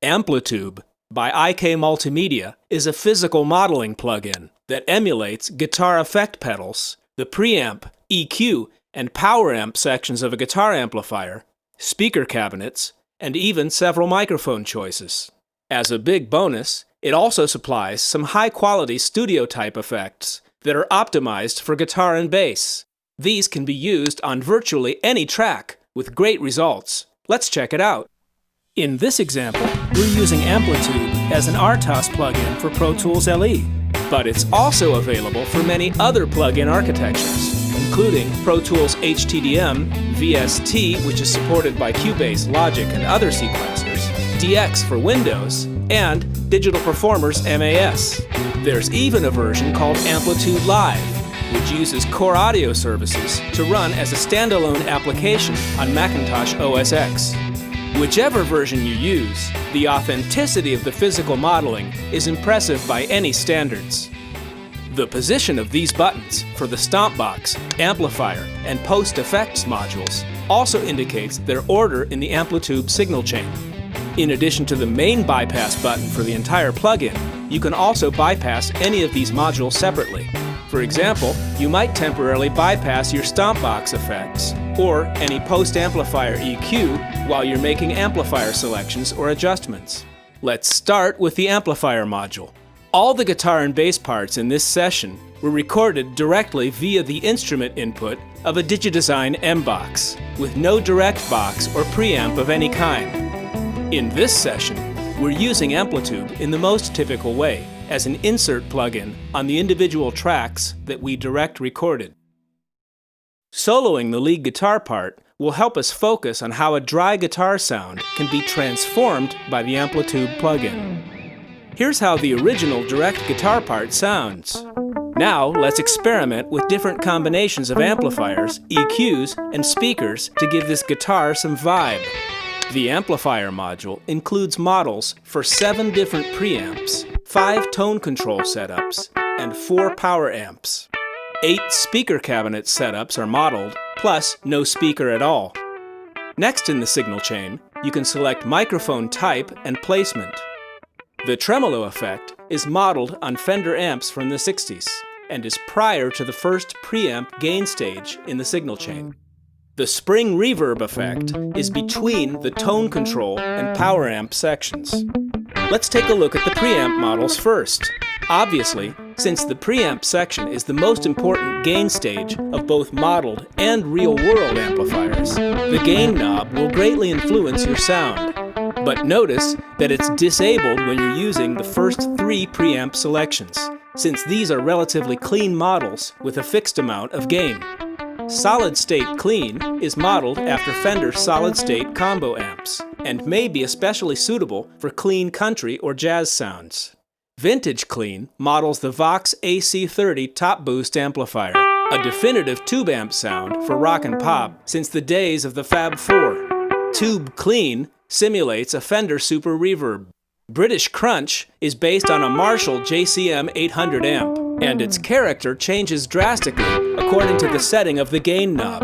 AmpliTube by IK Multimedia is a physical modeling plugin that emulates guitar effect pedals, the preamp, EQ, and power amp sections of a guitar amplifier, speaker cabinets, and even several microphone choices. As a big bonus, it also supplies some high-quality studio-type effects that are optimized for guitar and bass. These can be used on virtually any track with great results. Let's check it out. In this example, we're using AmpliTube as an RTOS plugin for Pro Tools LE, but it's also available for many other plugin architectures, including Pro Tools HTDM, VST, which is supported by Cubase, Logic, and other sequencers, DX for Windows, and Digital Performer's MAS. There's even a version called AmpliTube Live, which uses Core Audio services to run as a standalone application on Macintosh OS X. Whichever version you use, the authenticity of the physical modeling is impressive by any standards. The position of these buttons for the stomp box, amplifier, and post-effects modules also indicates their order in the AmpliTube signal chain. In addition to the main bypass button for the entire plugin, you can also bypass any of these modules separately. For example, you might temporarily bypass your stomp box effects or any post-amplifier EQ while you're making amplifier selections or adjustments. Let's start with the amplifier module. All the guitar and bass parts in this session were recorded directly via the instrument input of a Digidesign M-Box, with no direct box or preamp of any kind. In this session, we're using AmpliTube in the most typical way, as an insert plugin on the individual tracks that we direct recorded. Soloing the lead guitar part will help us focus on how a dry guitar sound can be transformed by the AmpliTube plugin. Here's how the original direct guitar part sounds. Now let's experiment with different combinations of amplifiers, EQs, and speakers to give this guitar some vibe. The amplifier module includes models for 7 different preamps, 5 tone control setups, and 4 power amps. 8 speaker cabinet setups are modeled, plus no speaker at all. Next in the signal chain, you can select microphone type and placement. The tremolo effect is modeled on Fender amps from the 60s and is prior to the first preamp gain stage in the signal chain. The spring reverb effect is between the tone control and power amp sections. Let's take a look at the preamp models first. Obviously, since the preamp section is the most important gain stage of both modeled and real-world amplifiers, the gain knob will greatly influence your sound. But notice that it's disabled when you're using the first 3 preamp selections, since these are relatively clean models with a fixed amount of gain. Solid State Clean is modeled after Fender Solid State combo amps, and may be especially suitable for clean country or jazz sounds. Vintage Clean models the Vox AC30 Top Boost amplifier, a definitive tube amp sound for rock and pop since the days of the Fab Four. Tube Clean simulates a Fender Super Reverb. British Crunch is based on a Marshall JCM 800 amp, and its character changes drastically according to the setting of the gain knob.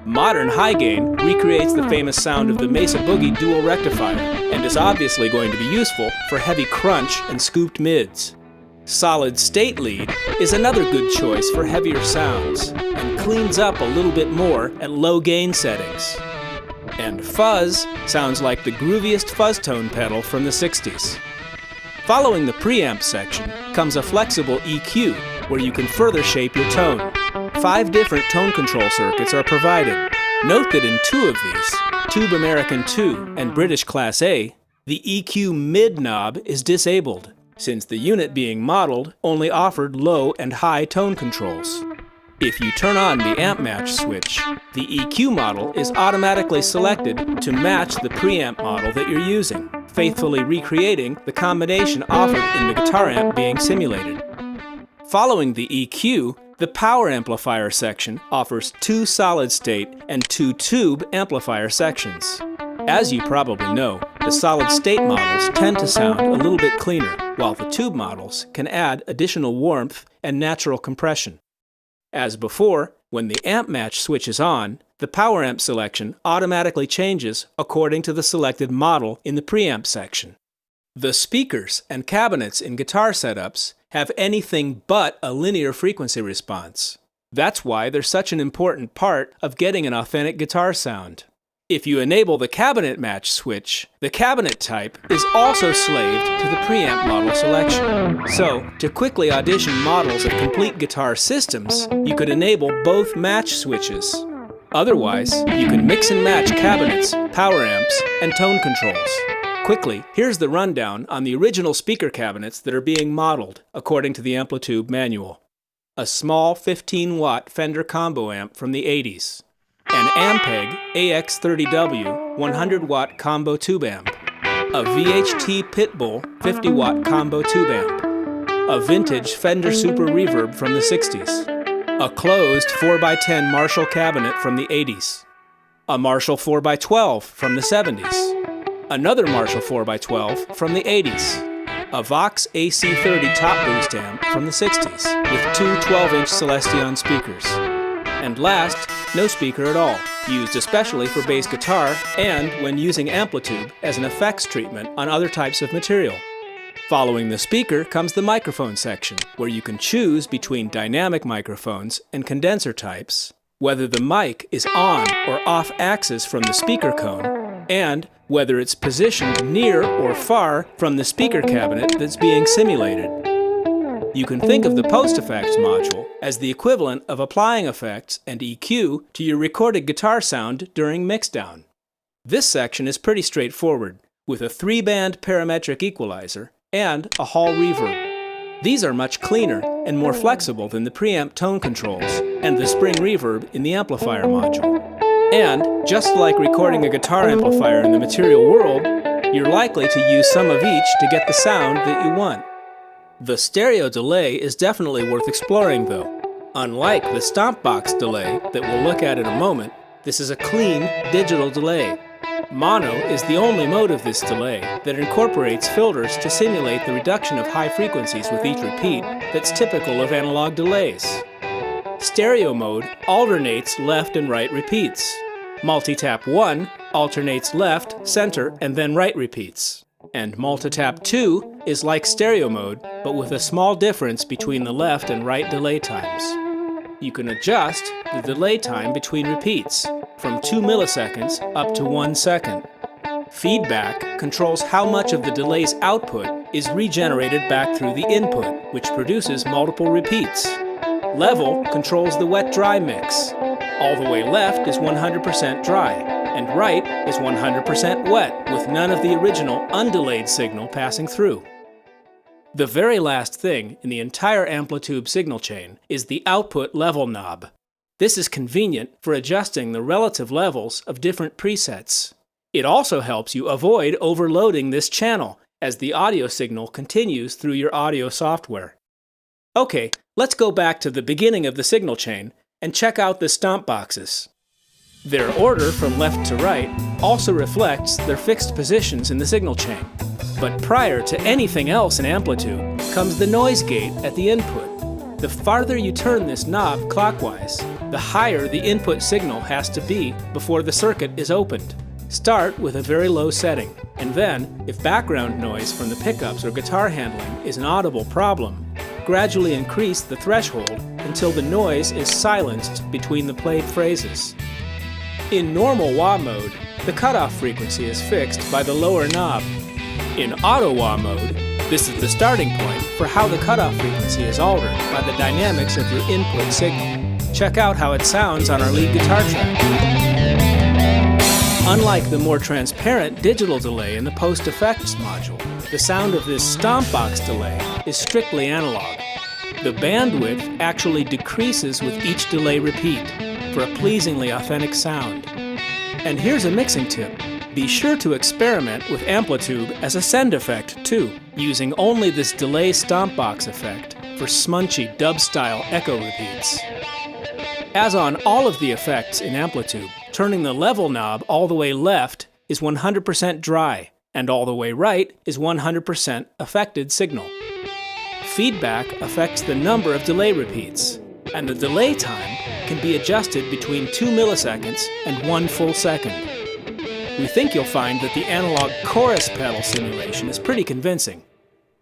Modern High Gain recreates the famous sound of the Mesa Boogie dual rectifier, and is obviously going to be useful for heavy crunch and scooped mids. Solid State Lead is another good choice for heavier sounds, and cleans up a little bit more at low gain settings. And Fuzz sounds like the grooviest fuzz tone pedal from the 60s. Following the preamp section comes a flexible EQ, where you can further shape your tone. 5 different tone control circuits are provided. Note that in 2 of these, Tube American 2 and British Class A, the EQ mid knob is disabled, since the unit being modeled only offered low and high tone controls. If you turn on the amp match switch, the EQ model is automatically selected to match the preamp model that you're using, faithfully recreating the combination offered in the guitar amp being simulated. Following the EQ, the power amplifier section offers 2 solid state and 2 tube amplifier sections. As you probably know, the solid state models tend to sound a little bit cleaner, while the tube models can add additional warmth and natural compression. As before, when the amp match switch is on, the power amp selection automatically changes according to the selected model in the preamp section. The speakers and cabinets in guitar setups have anything but a linear frequency response. That's why they're such an important part of getting an authentic guitar sound. If you enable the cabinet match switch, the cabinet type is also slaved to the preamp model selection. So, to quickly audition models of complete guitar systems, you could enable both match switches. Otherwise, you can mix and match cabinets, power amps, and tone controls. Quickly, here's the rundown on the original speaker cabinets that are being modeled according to the AmpliTube manual. A small 15-watt Fender combo amp from the 80s. An Ampeg AX30W 100-watt combo tube amp. A VHT Pitbull 50-watt combo tube amp. A vintage Fender Super Reverb from the 60s. A closed 4x10 Marshall cabinet from the 80s. A Marshall 4x12 from the 70s. Another Marshall 4x12 from the 80s. A Vox AC30 top boost amp from the 60s with two 12-inch Celestion speakers. And last, no speaker at all, used especially for bass guitar and when using AmpliTube as an effects treatment on other types of material. Following the speaker comes the microphone section, where you can choose between dynamic microphones and condenser types, whether the mic is on or off axis from the speaker cone, and whether it's positioned near or far from the speaker cabinet that's being simulated. You can think of the post-effects module as the equivalent of applying effects and EQ to your recorded guitar sound during mixdown. This section is pretty straightforward, with a 3-band parametric equalizer and a hall reverb. These are much cleaner and more flexible than the preamp tone controls and the spring reverb in the amplifier module. And, just like recording a guitar amplifier in the material world, you're likely to use some of each to get the sound that you want. The stereo delay is definitely worth exploring though. Unlike the stomp box delay that we'll look at in a moment, this is a clean digital delay. Mono is the only mode of this delay that incorporates filters to simulate the reduction of high frequencies with each repeat that's typical of analog delays. Stereo mode alternates left and right repeats. Multitap 1 alternates left, center, and then right repeats. And Multitap 2 is like stereo mode, but with a small difference between the left and right delay times. You can adjust the delay time between repeats, from 2 milliseconds up to 1 second. Feedback controls how much of the delay's output is regenerated back through the input, which produces multiple repeats. Level controls the wet-dry mix. All the way left is 100% dry, and right is 100% wet, with none of the original undelayed signal passing through. The very last thing in the entire AmpliTube signal chain is the output level knob. This is convenient for adjusting the relative levels of different presets. It also helps you avoid overloading this channel as the audio signal continues through your audio software. Okay, let's go back to the beginning of the signal chain and check out the stomp boxes. Their order from left to right also reflects their fixed positions in the signal chain. But prior to anything else in AmpliTube comes the noise gate at the input. The farther you turn this knob clockwise, the higher the input signal has to be before the circuit is opened. Start with a very low setting, and then, if background noise from the pickups or guitar handling is an audible problem, gradually increase the threshold until the noise is silenced between the played phrases. In normal wah mode, the cutoff frequency is fixed by the lower knob. In auto wah mode, this is the starting point for how the cutoff frequency is altered by the dynamics of your input signal. Check out how it sounds on our lead guitar track. Unlike the more transparent digital delay in the post-effects module, the sound of this stomp box delay is strictly analog. The bandwidth actually decreases with each delay repeat for a pleasingly authentic sound. And here's a mixing tip. Be sure to experiment with AmpliTube as a send effect too, using only this delay stomp box effect for smunchy dub-style echo repeats. As on all of the effects in AmpliTube, turning the level knob all the way left is 100% dry, and all the way right is 100% affected signal. Feedback affects the number of delay repeats, and the delay time can be adjusted between 2 milliseconds and 1 full second. we think you'll find that the analog chorus pedal simulation is pretty convincing.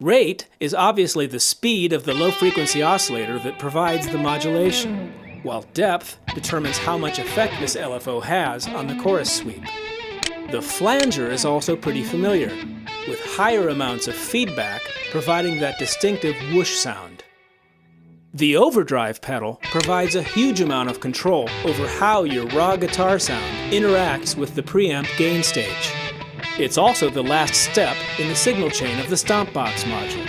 Rate is obviously the speed of the low-frequency oscillator that provides the modulation, while depth determines how much effect this LFO has on the chorus sweep. The flanger is also pretty familiar, with higher amounts of feedback providing that distinctive whoosh sound. The overdrive pedal provides a huge amount of control over how your raw guitar sound interacts with the preamp gain stage. It's also the last step in the signal chain of the stomp box module.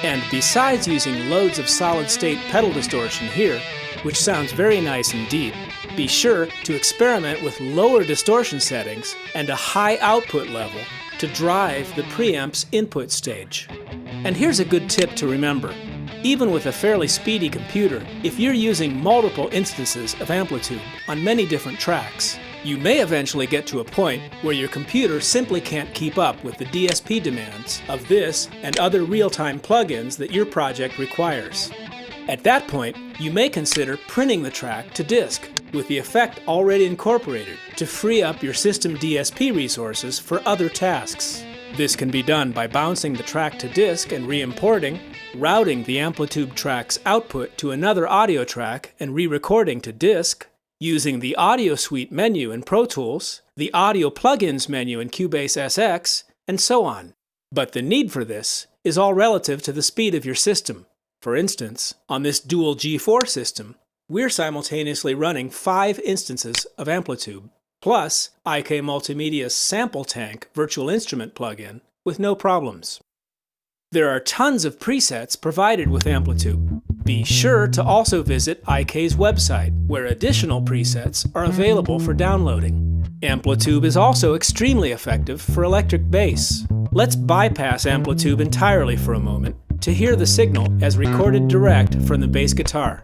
And besides using loads of solid-state pedal distortion here, which sounds very nice indeed, be sure to experiment with lower distortion settings and a high output level to drive the preamp's input stage. And here's a good tip to remember. Even with a fairly speedy computer, if you're using multiple instances of AmpliTube on many different tracks, you may eventually get to a point where your computer simply can't keep up with the DSP demands of this and other real-time plugins that your project requires. At that point, you may consider printing the track to disk with the effect already incorporated to free up your system DSP resources for other tasks. This can be done by bouncing the track to disk and re-importing, routing the AmpliTube track's output to another audio track and re-recording to disk, using the Audio Suite menu in Pro Tools, the Audio Plugins menu in Cubase SX, and so on. But the need for this is all relative to the speed of your system. For instance, on this dual G4 system, we're simultaneously running 5 instances of AmpliTube, plus IK Multimedia's Sample Tank virtual instrument plugin with no problems. There are tons of presets provided with AmpliTube. Be sure to also visit IK's website, where additional presets are available for downloading. AmpliTube is also extremely effective for electric bass. Let's bypass AmpliTube entirely for a moment to hear the signal as recorded direct from the bass guitar.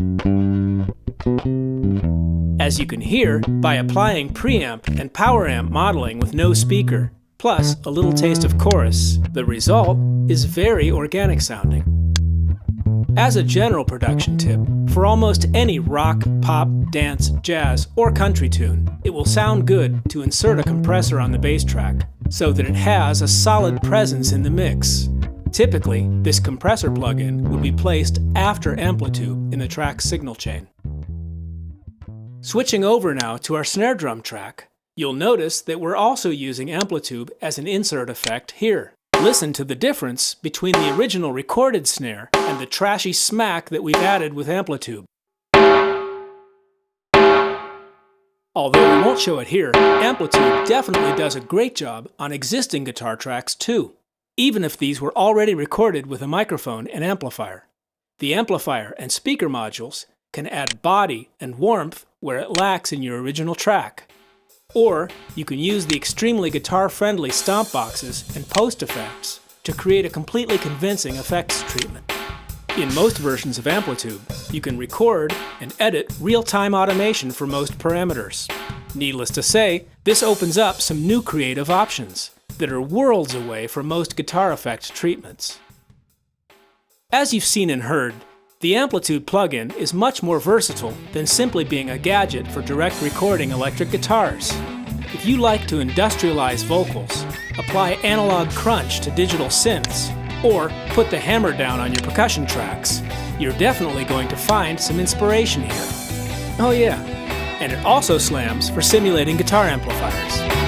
As you can hear, by applying preamp and power amp modeling with no speaker, plus a little taste of chorus, the result is very organic sounding. As a general production tip, for almost any rock, pop, dance, jazz, or country tune, it will sound good to insert a compressor on the bass track so that it has a solid presence in the mix. Typically, this compressor plugin would be placed after AmpliTube in the track's signal chain. Switching over now to our snare drum track, you'll notice that we're also using AmpliTube as an insert effect here. Listen to the difference between the original recorded snare and the trashy smack that we've added with AmpliTube. Although we won't show it here, AmpliTube definitely does a great job on existing guitar tracks too, even if these were already recorded with a microphone and amplifier. The amplifier and speaker modules can add body and warmth where it lacks in your original track. Or you can use the extremely guitar-friendly stomp boxes and post effects to create a completely convincing effects treatment. In most versions of AmpliTube, you can record and edit real-time automation for most parameters. Needless to say, this opens up some new creative options that are worlds away from most guitar effect treatments. As you've seen and heard, the AmpliTube plugin is much more versatile than simply being a gadget for direct recording electric guitars. If you like to industrialize vocals, apply analog crunch to digital synths, or put the hammer down on your percussion tracks, you're definitely going to find some inspiration here. Oh yeah, and it also slams for simulating guitar amplifiers.